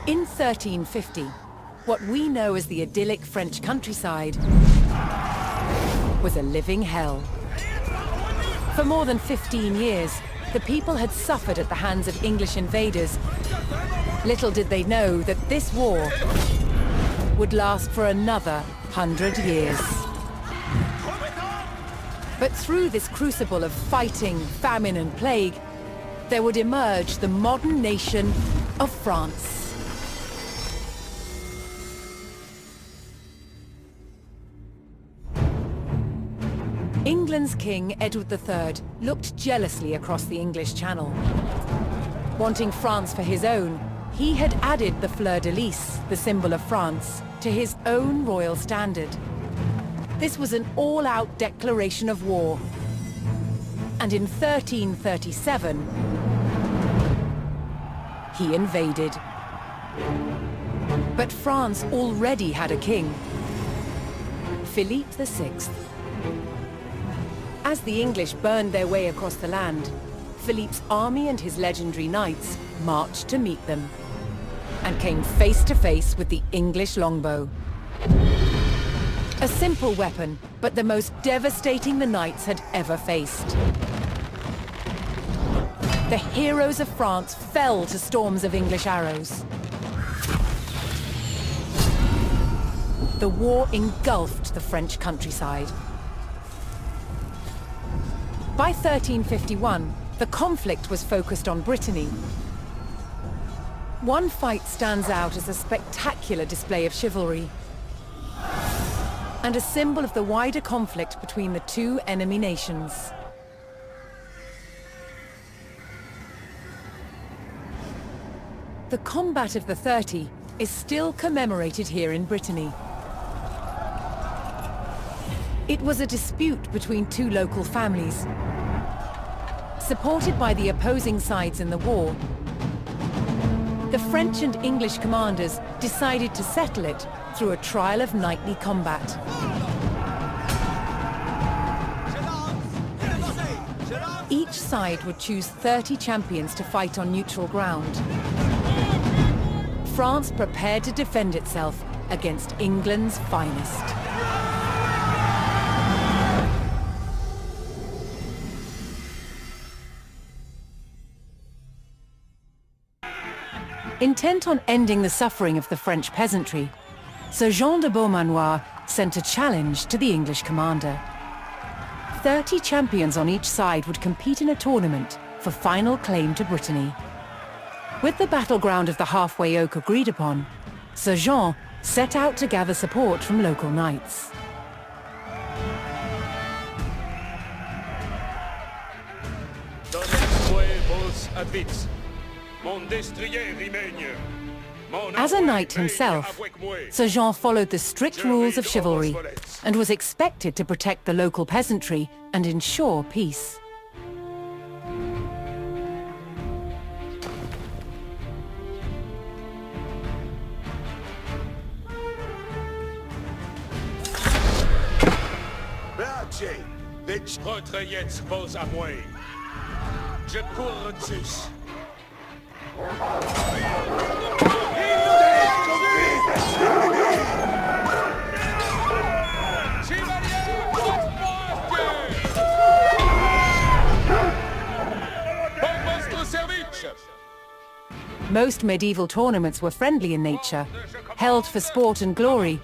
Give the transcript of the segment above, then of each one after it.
In 1350, what we know as the idyllic French countryside was a living hell. For more than 15 years, the people had suffered at the hands of English invaders. Little did they know that this war would last for another 100 years. But through this crucible of fighting, famine and plague, there would emerge the modern nation of France. England's King Edward III looked jealously across the English Channel. Wanting France for his own, he had added the fleur-de-lis, the symbol of France, to his own royal standard. This was an all-out declaration of war. And in 1337, he invaded. But France already had a king, Philippe VI. As the English burned their way across the land, Philippe's army and his legendary knights marched to meet them and came face to face with the English longbow. A simple weapon, but the most devastating the knights had ever faced. The heroes of France fell to storms of English arrows. The war engulfed the French countryside. By 1351, the conflict was focused on Brittany. One fight stands out as a spectacular display of chivalry and a symbol of the wider conflict between the two enemy nations. The Combat of the 30 is still commemorated here in Brittany. It was a dispute between two local families. Supported by the opposing sides in the war, the French and English commanders decided to settle it through a trial of knightly combat. Each side would choose 30 champions to fight on neutral ground. France prepared to defend itself against England's finest. Intent on ending the suffering of the French peasantry, Sir Jean de Beaumanoir sent a challenge to the English commander. 30 champions on each side would compete in a tournament for final claim to Brittany. With the battleground of the Halfway Oak agreed upon, Sir Jean set out to gather support from local knights. As a knight himself, Sir Jean followed the strict rules of chivalry and was expected to protect the local peasantry and ensure peace. Retraiez vos amouets. Je cours dessus. Most medieval tournaments were friendly in nature, held for sport and glory,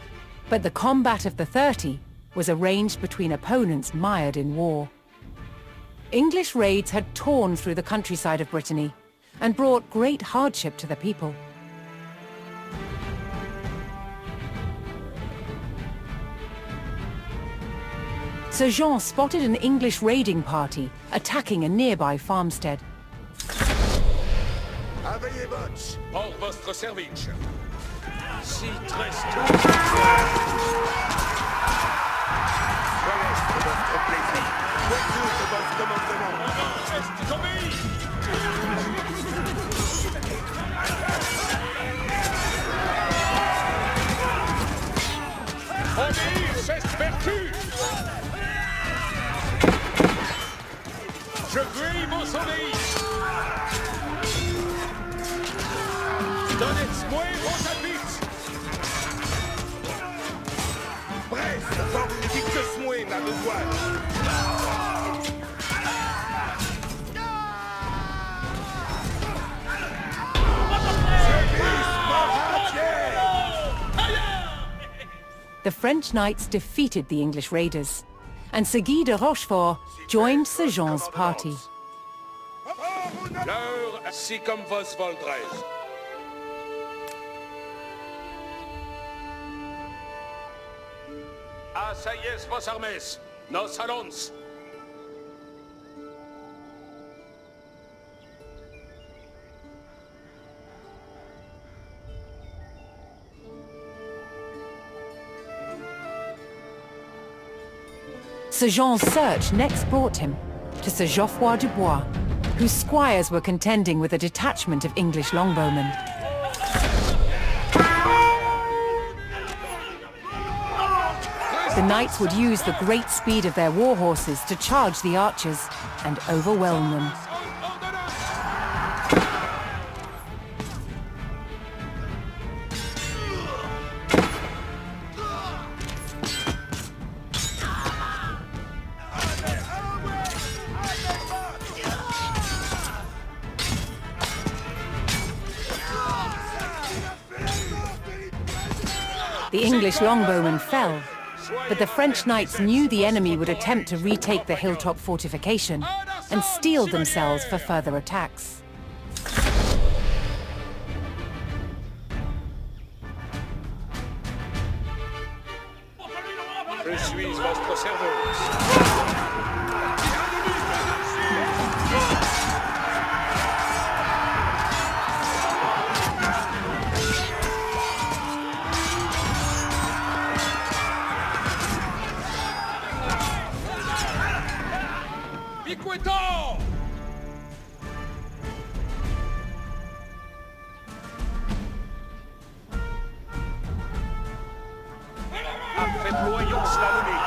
but the Combat of the 30 was arranged between opponents mired in war. English raids had torn through the countryside of Brittany and brought great hardship to the people. Sir Jean spotted an English raiding party attacking a nearby farmstead. Aveillez-vous pour votre service. Si triste. Voilà pour votre plaisir. Voiture de votre commandement. Reste commis. Obéir, c'est vertu. Je grille mon soleil. Donetsk-moi vos chapitres! Brest, dicte-moi ma besoin! The French knights defeated the English raiders, and Sir Guy de Rochefort joined Sir Jean's party. L'heure, si comme vos voldrez. Asseyez vos armes, nos salons. Sir Jean's search next brought him to Sir Geoffroy Dubois, whose squires were contending with a detachment of English longbowmen. The knights would use the great speed of their war horses to charge the archers and overwhelm them. The English longbowmen fell, but the French knights knew the enemy would attempt to retake the hilltop fortification and steeled themselves for further attacks. Je suis votre serveuse. Piqueton! Faites loyaux slalomés.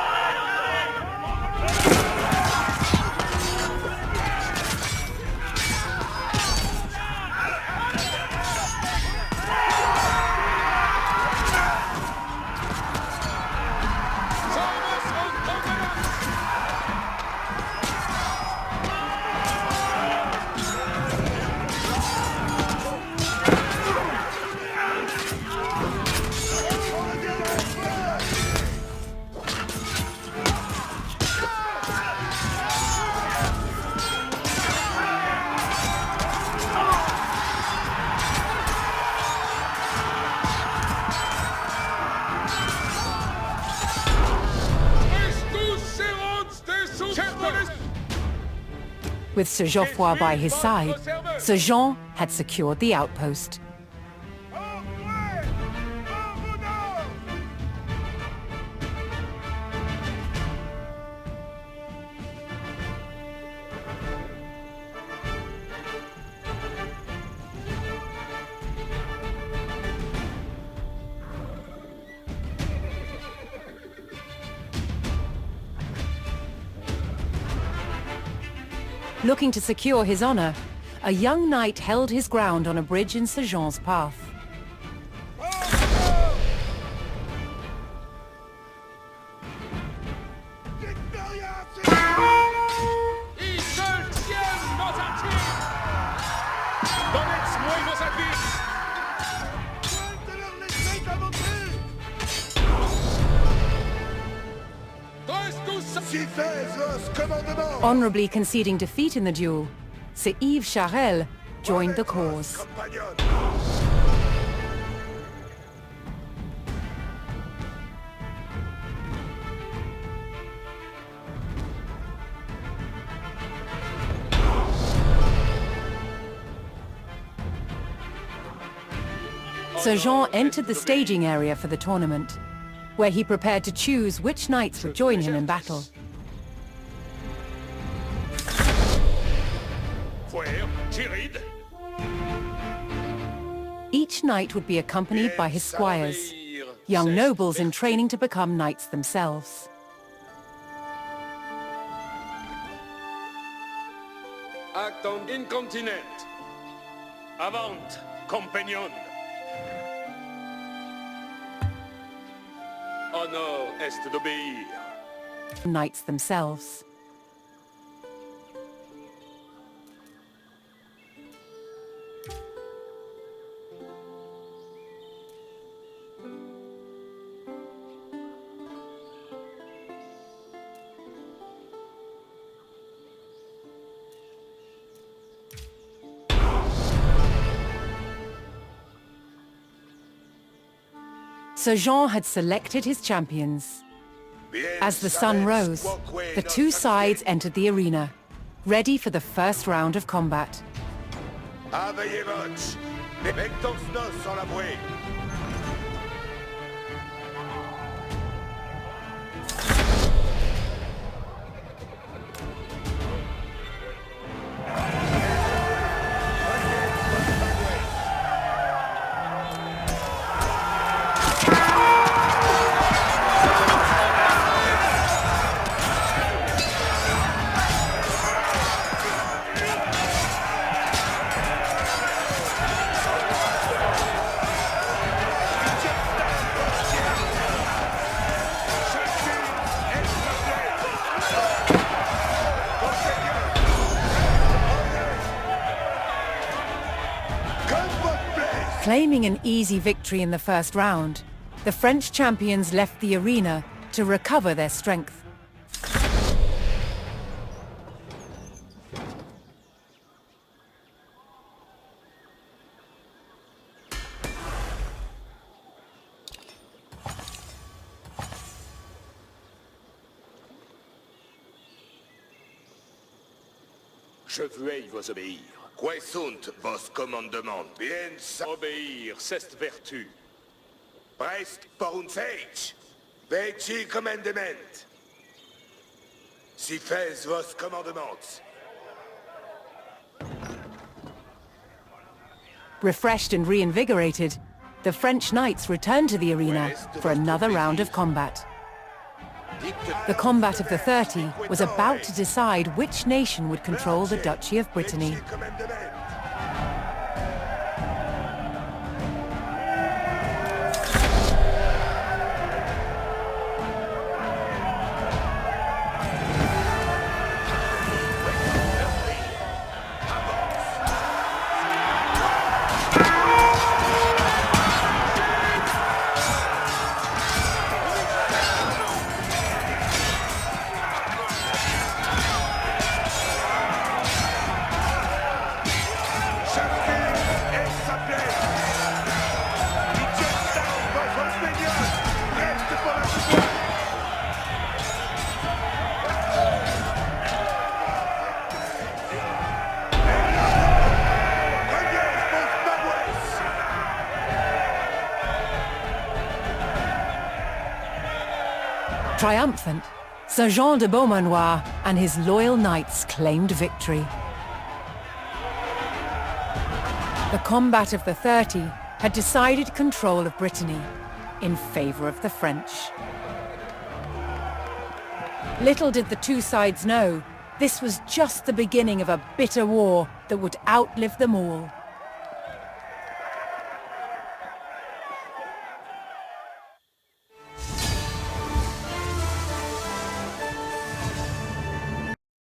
With Sir Geoffroy by his side, Sir Jean had secured the outpost. Looking to secure his honor, a young knight held his ground on a bridge in Sir Jean's path. Honorably conceding defeat in the duel, Sir Yves Charel joined the cause. Sir Jean entered the staging area for the tournament, where he prepared to choose which knights would join him in battle. Each knight would be accompanied by his squires, young nobles in training to become knights themselves. Actum incontinent. Avant, compagnon. Honneur est d'obéir. Knights themselves. Sir Jean had selected his champions. As the sun rose, the two sides entered the arena, ready for the first round of combat. Aveillez votre. Mettons nos en la bouée. Claiming an easy victory in the first round, the French champions left the arena to recover their strength. Je veuille vous obéir. Quoi sunt vos commandements? Bien obéir, c'est vertu. Prest pour un fate. Veci commandement. Si fais vos commandements. Refreshed and reinvigorated, the French knights returned to the arena for another round of combat. The combat of the 30 was about to decide which nation would control the Duchy of Brittany. Triumphant, Sir Jean de Beaumanoir and his loyal knights claimed victory. The combat of the 30 had decided control of Brittany in favor of the French. Little did the two sides know, this was just the beginning of a bitter war that would outlive them all.